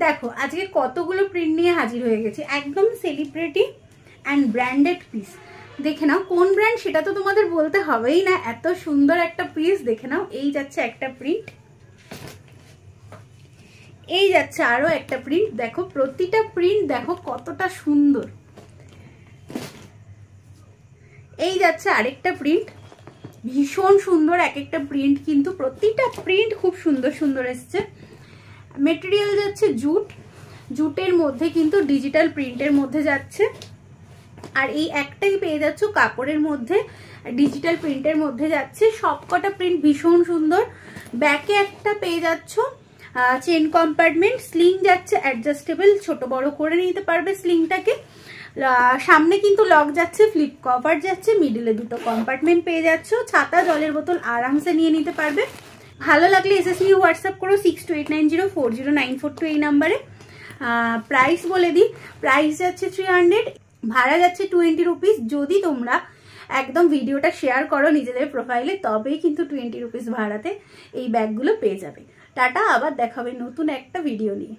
দেখো আজকে কতগুলো প্রিন্ট নিয়ে হাজির হয়ে গেছি, একদম সেলিব্রিটি অ্যান্ড ব্র্যান্ডেড পিস। দেখে নাও কোন ব্র্যান্ড সেটা তো তোমাদের বলতে হবেই না, এত সুন্দর একটা পিস। দেখে নাও, এই যাচ্ছে একটা প্রিন্ট, এই যাচ্ছে আরো একটা প্রিন্ট। দেখো প্রতিটা প্রিন্ট দেখো কতটা সুন্দর। এই যাচ্ছে আরেকটা প্রিন্ট, ভীষণ সুন্দর এক একটা প্রিন্ট, কিন্তু প্রতিটা প্রিন্ট খুব সুন্দর সুন্দর এসছে। মেটেরিয়াল যাচ্ছে জুট, জুটের মধ্যে কিন্তু ডিজিটাল প্রিন্টের মধ্যে যাচ্ছে। আর এই একটাই পেয়ে যাচ্ছ কাপড়ের মধ্যে, ডিজিটাল প্রিন্টের মধ্যে যাচ্ছে। সবকটা প্রিন্ট ভীষণ সুন্দর। ব্যাকে একটা পেয়ে যাচ্ছ চেন কম্পার্টমেন্ট, স্লিং যাচ্ছে অ্যাডজাস্টেবল, ছোট বড় করে নিতে পারবে স্লিংটাকে। সামনে কিন্তু লক যাচ্ছে, ফ্লিপ কভার যাচ্ছে, মিডিলে দুটো কম্পার্টমেন্ট পেয়ে যাচ্ছ। ছাতা জলের বোতল আরামসে নিয়ে নিতে পারবে। ভালো লাগলে এসএস নিয়ে হোয়াটসঅ্যাপ করো 6289040942 এই নাম্বারে। প্রাইস বলে দিই, প্রাইস যাচ্ছে 300, ভাড়া যাচ্ছে 20 রুপিস। যদি তোমরা একদম ভিডিওটা শেয়ার করো নিজেদের প্রোফাইলে তবেই কিন্তু 20 রুপিস ভাড়াতে এই ব্যাগগুলো পেয়ে যাবে। টাটা, আবার দেখাবে নতুন একটা ভিডিও নিয়ে।